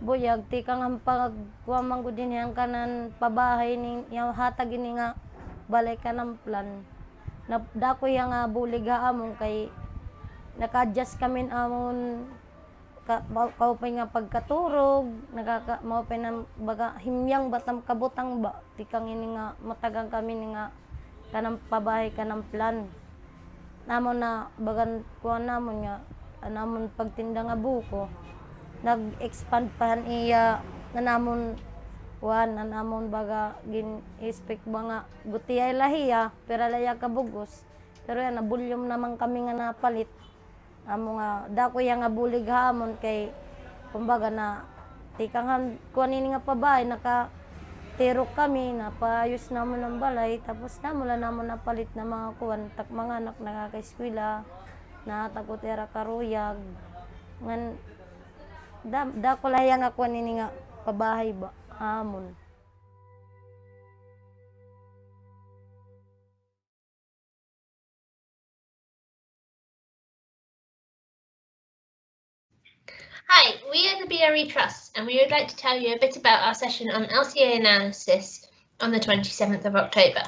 buyag ti kang pagkuamang ko din yang kanan pabahay ni yang hatag ini nga balay ka ng plan na dako yang bulig amon kay naka-adjust kami amon kaupay nga pagkaturog maupay ng baga himyang batam kabutang ba ti kang ini nga matagang kami ni nga kanang pabahay kanang plan namon na bagan kuan namon nga namon pagtinda nga buko nag-expand pa iya nanamon nanamon baga gin-expect ba nga gutiyay lahiya pero laya kabugos pero yan nabulyom naman kami nga napalit amo nga dako yang nga bulig hamon kay kumbaga na tikang kuanin nga pabay naka tirok kami napayos namon ng balay tapos namula namon napalit na mga kuan tak mga anak nakaka-eskwela na takotera karuyag ngan dako layang nga kuanin nga pabahay ba amon. Hi, we are the BRE Trust and we would like to tell you a bit about our session on LCA analysis on the 27th of October.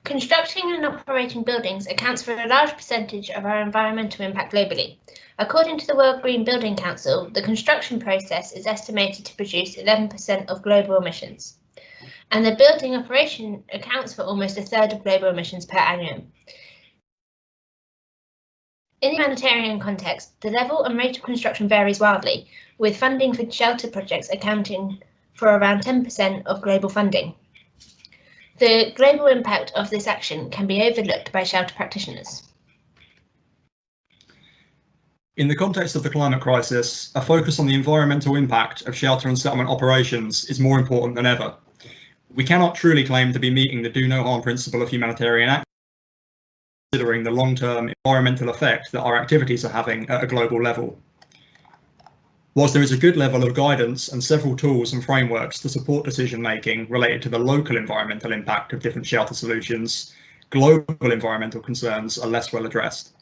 Constructing and operating buildings accounts for a large percentage of our environmental impact globally. According to the World Green Building Council, the construction process is estimated to produce 11% of global emissions, and the building operation accounts for almost a third of global emissions per annum. In the humanitarian context, the level and rate of construction varies wildly, with funding for shelter projects accounting for around 10% of global funding. The global impact of this action can be overlooked by shelter practitioners. In the context of the climate crisis, a focus on the environmental impact of shelter and settlement operations is more important than ever. We cannot truly claim to be meeting the do no harm principle of humanitarian action, considering the long-term environmental effect that our activities are having at a global level. Whilst there is a good level of guidance and several tools and frameworks to support decision-making related to the local environmental impact of different shelter solutions, global environmental concerns are less well addressed.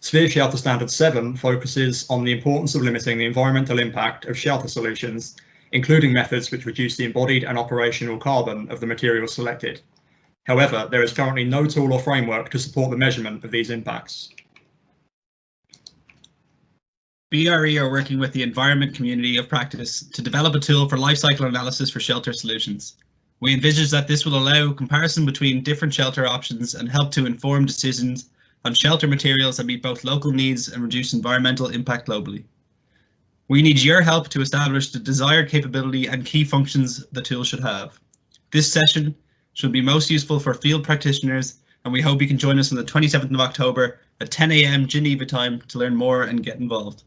Sphere Shelter Standard 7 focuses on the importance of limiting the environmental impact of shelter solutions, including methods which reduce the embodied and operational carbon of the materials selected. However, there is currently no tool or framework to support the measurement of these impacts. BRE are working with the environment community of practice to develop a tool for life cycle analysis for shelter solutions. We envisage that this will allow comparison between different shelter options and help to inform decisions on shelter materials that meet both local needs and reduce environmental impact globally. We need your help to establish the desired capability and key functions the tool should have. This session should be most useful for field practitioners, and we hope you can join us on the 27th of October at 10 AM Geneva time to learn more and get involved.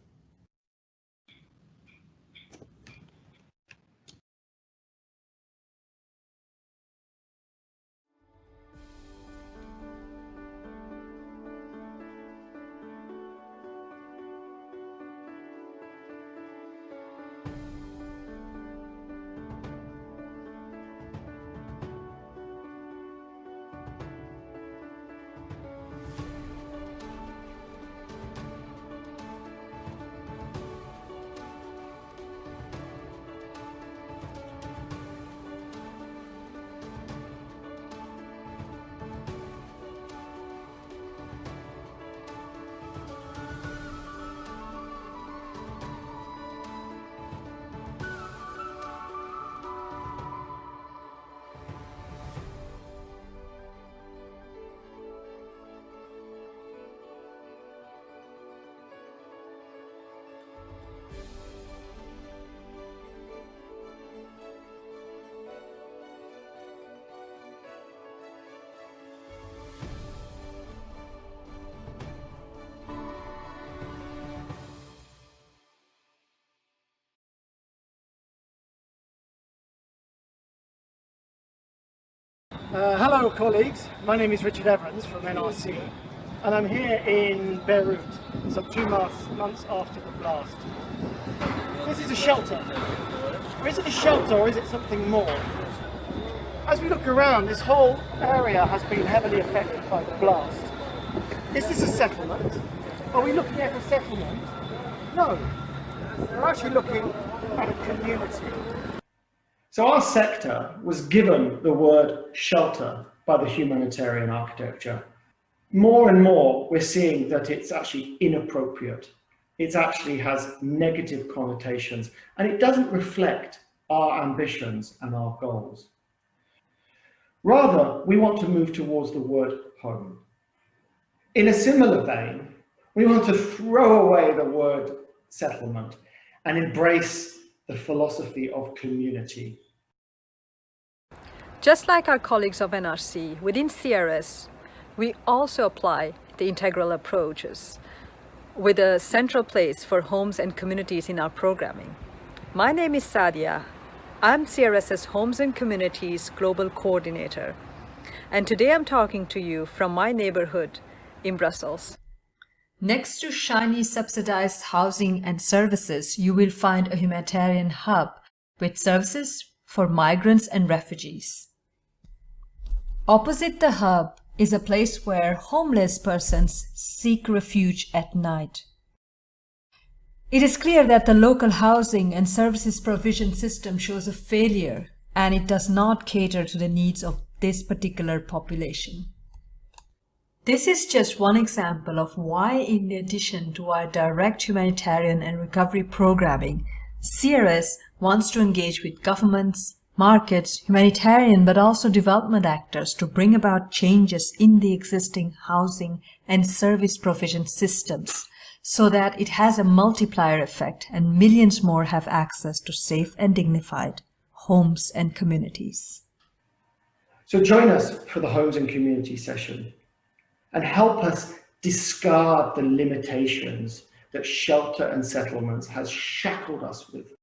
Hello colleagues, my name is Richard Evans from NRC and I'm here in Beirut, some 2 months after the blast. This is a shelter. Is it a shelter or is it something more? As we look around, this whole area has been heavily affected by the blast. Is this a settlement? Are we looking at a settlement? No. They're actually looking at a community. So our sector was given the word shelter by the humanitarian architecture. More and more, we're seeing that it's actually inappropriate. It actually has negative connotations, and it doesn't reflect our ambitions and our goals. Rather, we want to move towards the word home. In a similar vein, we want to throw away the word settlement and embrace the philosophy of community. Just like our colleagues of NRC, within CRS, we also apply the integral approaches with a central place for homes and communities in our programming. My name is Sadia. I'm CRS's Homes and Communities Global Coordinator. And today I'm talking to you from my neighborhood in Brussels. Next to shiny subsidized housing and services, you will find a humanitarian hub with services for migrants and refugees. Opposite the hub is a place where homeless persons seek refuge at night. It is clear that the local housing and services provision system shows a failure, and it does not cater to the needs of this particular population. This is just one example of why, in addition to our direct humanitarian and recovery programming, CRS wants to engage with governments, markets, humanitarian but also development actors to bring about changes in the existing housing and service provision systems so that it has a multiplier effect and millions more have access to safe and dignified homes and communities. So join us for the Homes and Community session and help us discard the limitations that shelter and settlements has shackled us with.